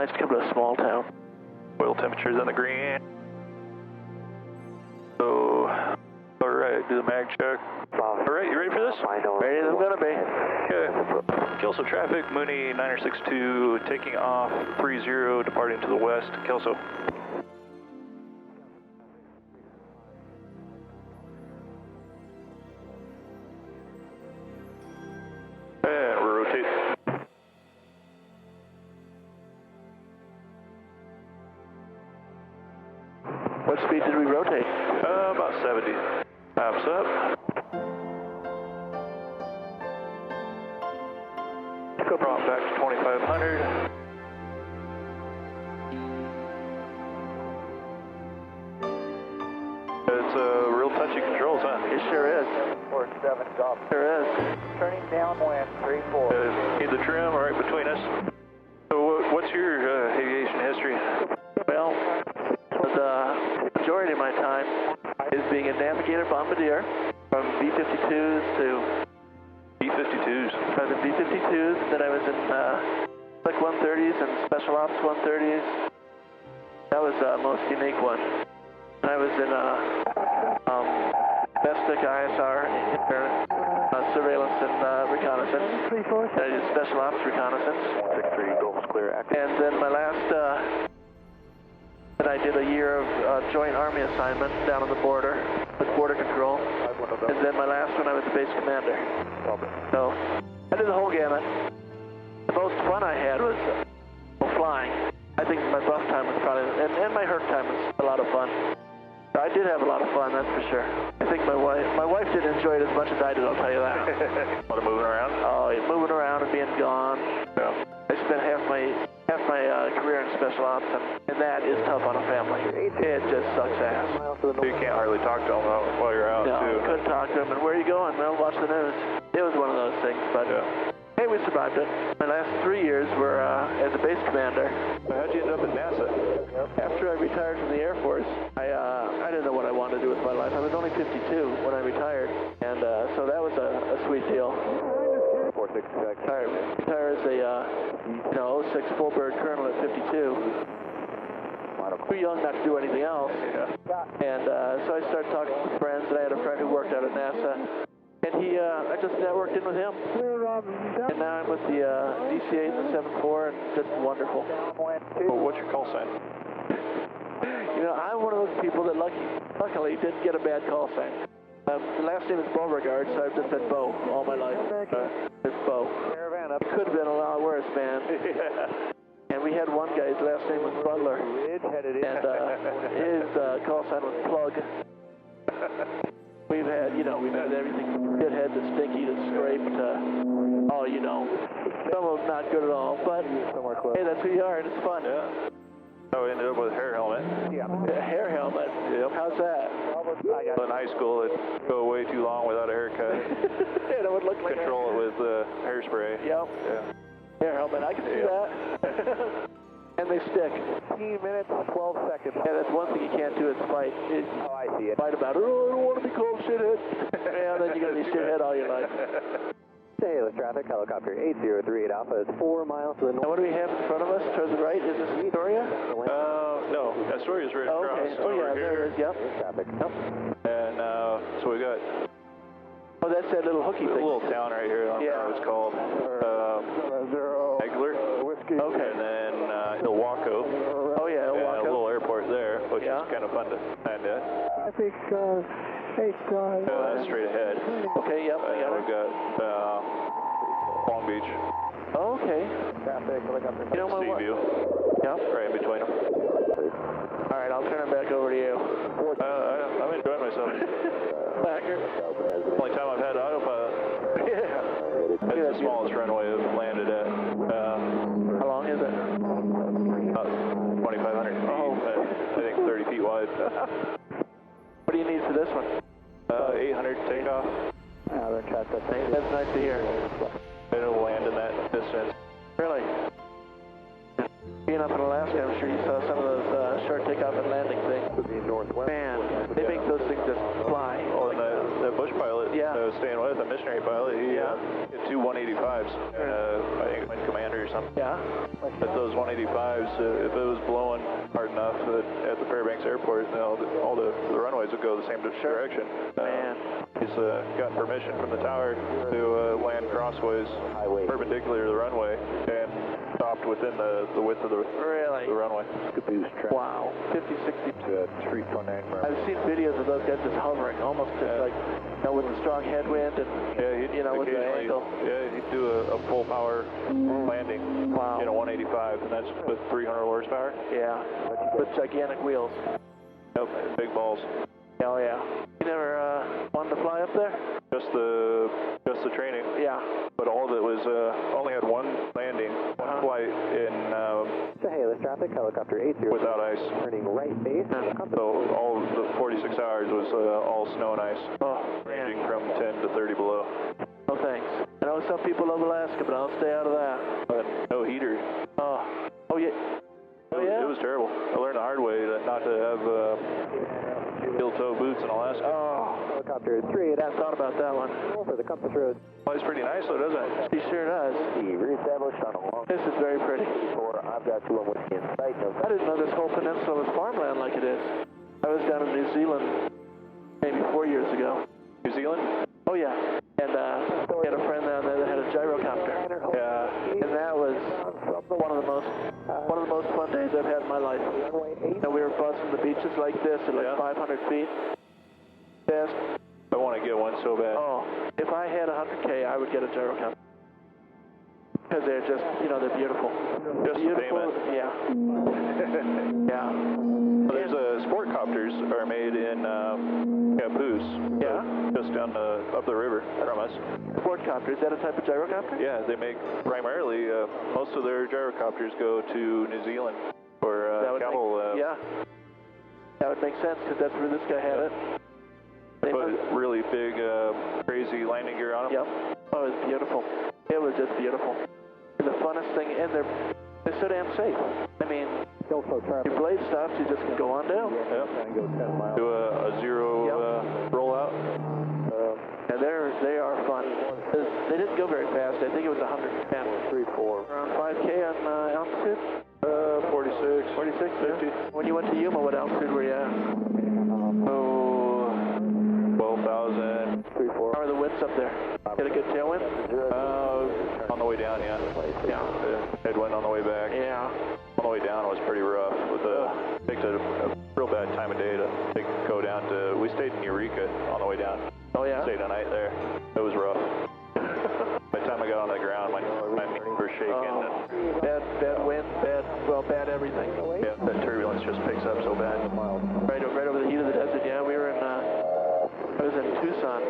Nice to come to a small town. Oil temperature's on the green. So, alright, do the mag check. Alright, you ready for this? Ready as I'm gonna be. Okay. Kelso traffic, Mooney 962, taking off 30, departing to the west. Kelso. And we're rotating. What speed did we rotate? About 70. Hops up. Drop back to 2500. It's real touchy controls, huh? It sure is. 47 golf. Sure is. Turning downwind, 3-4. Need the trim right between us. So what's your aviation history? Well, the majority of my time is being a navigator bombardier from B-52s to B-52s. I was in B-52s, then I was in Slick 130s and Special Ops 130s. That was the most unique one. And I was in Bestic ISR, surveillance and reconnaissance. I did Special Ops reconnaissance. 163, Golf clear active. And then my last, then I did a year of joint Army assignment down on the border with border control. And then my last one I was the base commander. So I did the whole gamut. The most fun I had was flying. I think my buff time was probably, and my hurt time was a lot of fun. I did have a lot of fun, that's for sure. I think my wife didn't enjoy it as much as I did, I'll tell you that. A lot of moving around? Oh, moving around and being gone. Yeah. I spent half my career in Special Ops, and that is tough on a family. It just sucks ass. You can't hardly talk to them while you're out, no, too. Couldn't talk to them. And where are you going? Well, watch the news. It was one of those things, but hey, we survived it. My last 3 years were as a base commander. How'd you end up at NASA? After I retired from the Air Force, I didn't know what I wanted to do with my life. I was only 52 when I retired, and so that was a sweet deal. Retire as a 06 full bird colonel at 52. Too young not to do anything else. And so I started talking to friends, and I had a friend who worked out at NASA. And I just networked in with him. And now I'm with the DC-8 and the 7-4, and just wonderful. Well, what's your call sign? You know, I'm one of those people that luckily didn't get a bad call sign. The last name is Beauregard, so I've just said Beau all my life. It's Beau. It could have been a lot worse, man. And we had one guy, his last name was Butler. And his call sign was Plug. We've had everything from shithead to stinky to scrape to, some of them not good at all. But, hey, that's who you are, and it's fun. Yeah. So we ended up with a hair helmet. A hair helmet? Yep. How's that? In high school, it'd go way too long without a haircut. And it would look like Control it with hairspray. Yep. Yeah. Hair helmet, I can see that. And they stick. 15 minutes, 12 seconds. Yeah, that's one thing you can't do is fight. I see it. Fight about, I don't want to be called shithead. Yeah, then you're going to be shithead all your life. Taylor traffic, helicopter 8038 Alpha is 4 miles to the north. Now what do we have in front of us towards the right? Is this Astoria? No, Astoria's right across. Okay. Oh, yeah, there it is. Yep. Traffic. Yep. And so we got Oh, that's that little hooky a thing. little town right here. I don't know what it's called. Egler. Okay. And then Ilwaco. Oh, yeah, And a Ilwaco. little airport there, which is kind of fun to land at. I think, That's straight ahead. Okay, yep, I got We've it. got Long Beach. Oh, okay. Traffic, helicopter. You know my Sea View. Yep. Right in between them. All right, I'll turn it back over to you. I'm enjoying myself. Backer. Only time I've had autopilot. Yeah. It's the smallest runway I've landed at. How long is it? About 2,500 feet. Oh. I think 30 feet wide. What do you need for this one? 800 takeoff. That's nice to hear. It'll land in that distance. Really? Being up in Alaska, I'm sure you saw some of those short takeoff and landing things. Man, they make those things just fly. Oh, and the bush pilot. Yeah. Yeah. I was staying with a missionary pilot. He had two 185s, I think wing commander or something. Yeah. But those 185s, if it was blowing hard enough at the Fairbanks Airport, all the runways would go the same direction. Man. He's gotten permission from the tower to land crossways perpendicular to the runway and stopped within the width of the runway. Wow. 50, 60 to 3.9. I've seen videos of those guys just hovering, almost just like, you know, with a strong headwind and, he'd, you know, with the angle. Yeah, he'd do a full power landing in a 185, and that's with 300 horsepower. Yeah, with gigantic wheels. Yep, big balls. Oh yeah. You never wanted to fly up there? Just the training. Yeah. But all of it was only had one landing, one flight in Hey, traffic, helicopter 80 without ice. turning right base. So all of the 46 hours was all snow and ice, ranging from 10 to 30 below. Oh, thanks. I know some people love Alaska, but I'll stay out of that. But no heater. Oh yeah. It was terrible. I learned the hard way not to have steel-toe boots in Alaska. Helicopter 38, I thought about that one. for the compass road. Flies pretty nice though, doesn't it? He sure does. Reestablished on a long. This is very pretty. I've got 2 whiskey in sight. I didn't know this whole peninsula was farmland like it is. I was down in New Zealand maybe 4 years ago. New Zealand? Oh yeah. And we had a friend down there that had a gyrocopter. Yeah. And that was one of the most fun days I've had in my life. You know, we were buzzing the beaches like this at like 500 feet. Best. I want to get one so bad. Oh, if I had 100K, I would get a gyrocopter. Because they're just, you know, they're beautiful. Just beautiful. famous. Yeah. Yeah. Well, there's sport copters are made in Caboose. Yeah. Just down up the river from us. Sport copter, is that a type of gyrocopter? Yeah, they make primarily most of their gyrocopters go to New Zealand for cattle. Yeah. That would make sense because that's where this guy had it. They put really big, crazy landing gear on them. Yep. Oh, it was beautiful. It was just beautiful. And the funnest thing, and they're so damn safe. I mean, your blade stops, you just can go on down. Yep. Do a zero rollout. And they are fun. They didn't go very fast. I think it was 110. Around 5K on altitude? 46. 46, 50. Yeah. When you went to Yuma, what altitude were you at? 12,000. How are the winds up there? Get a good tailwind? On the way down, yeah. Yeah. Headwind on the way back. Yeah. On the way down was pretty rough. Picked a real bad time of day to go down to. We stayed in Eureka on the way down. Oh yeah. Stayed a night there. It was rough. By the time I got on the ground, my knees were shaking. Bad wind, bad everything. Yeah, that turbulence just picks up so bad. Right over the heat of the desert. Yeah, we were in. I was in Tucson.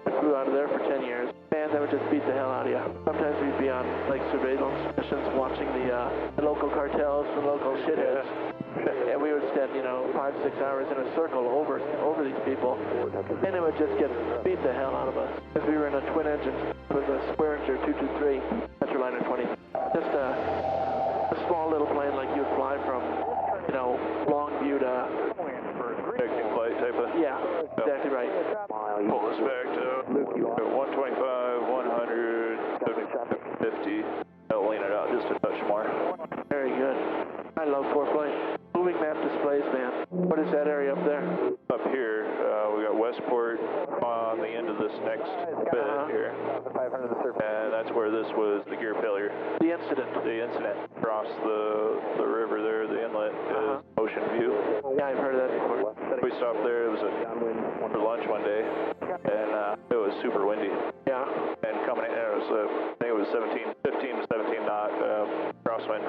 I flew out of there for 10 years. Man, that would just beat the hell out of you. Sometimes we'd be on like surveillance missions watching the local cartels, the local shitheads. And we would spend, you know, 5-6 hours in a circle over these people. And it would just beat the hell out of us. Because we were in a twin engine. It was a Swearinger 223, Petroliner 20. Just a small little plane like you would fly from, you know, Longview to... Connecting flight type of... Yeah, exactly right. Pull this back to 125, 100, 50. I'll lean it out just a touch more. Very good. I love foreplay. Moving map displays, man. What is that area up there? Up here, we got Westport on the end of this next bit here. And that's where this was the gear failure. The incident. The incident across the river there, the inlet is Ocean View. Yeah, I've heard of that before. We stopped there. It was for lunch one day, and it was super windy. Yeah. And coming in, I think it was 15 to 17 knot crosswind.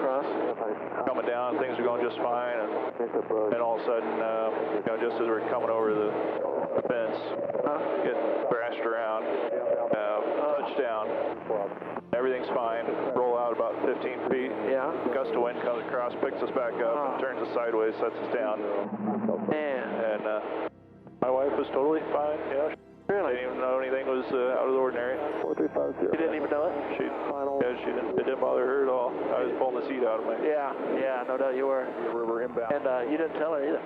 Coming down, things are going just fine, and all of a sudden, you know, just as we're coming over the fence, getting thrashed around, touchdown. Everything's fine. Roll out about 15 feet. Yeah. Gust of wind comes across, picks us back up, and turns us sideways, sets us down. Man. And my wife was totally fine. Yeah. Really? Didn't even know anything was out of the ordinary. 4350. You didn't even know it? She didn't. It didn't bother her at all. I was pulling the seat out of my. Yeah, no doubt you were. We're inbound. And you didn't tell her either.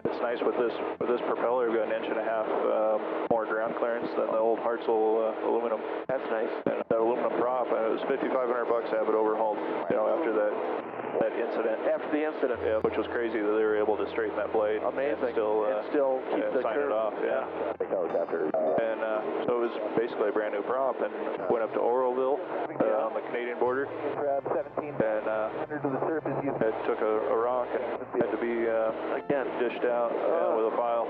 It's nice with this propeller. We've got 1.5 inches more ground clearance than the old Hartzell aluminum. That's nice. And that aluminum prop, it was $5,500 to have it overhauled. You know, after that incident. After the incident. Yeah, which was crazy that they were able to straighten that blade. Amazing. And still keep the sign curve. it off. Yeah. And so it was basically a brand new prop, and went up to Oroville on the Canadian border. And it took a rock and had to be again dished out with a file.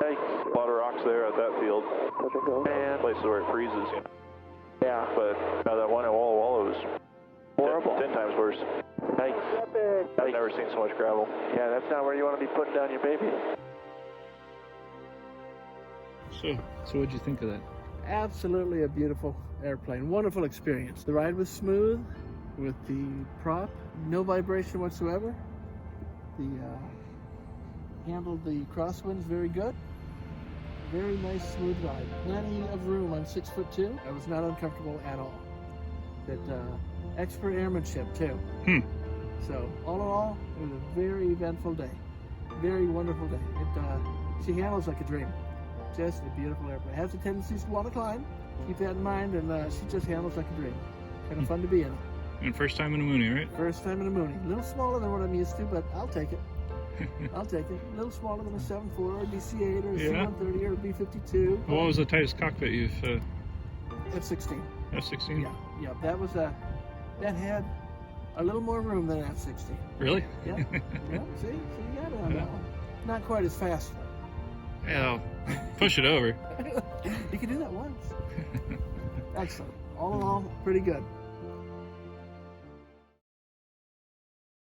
Thanks. A lot of rocks there at that field. Man. Places where it freezes. You know. Yeah. But now that one in Walla Walla was horrible. 10 times worse. Thanks. I've never seen so much gravel. Yeah, that's not where you want to be putting down your baby. So what'd you think of that? Absolutely a beautiful airplane. Wonderful experience. The ride was smooth with the prop, no vibration whatsoever. The handled the crosswinds very good. Very nice, smooth ride. Plenty of room. I'm 6'2". I was not uncomfortable at all. That expert airmanship too. So all in all, it was a very eventful day. Very wonderful day. She handles like a dream. Just a beautiful airplane. Has a tendency to want to climb. Keep that in mind, and she just handles like a dream. Kind of fun to be in. And first time in a Mooney, right? First time in a Mooney. A little smaller than what I'm used to, but I'll take it. I'll take it. A little smaller than a 7.4 or a DC-8 or a C-130 or a B-52. What was the tightest cockpit you've... F-16. F-16? Yeah. That was that had a little more room than an F-16. Really? Yeah. See, you got it on that one. Not quite as fast. Yeah, push it over. You can do that once. Excellent. All in all, pretty good.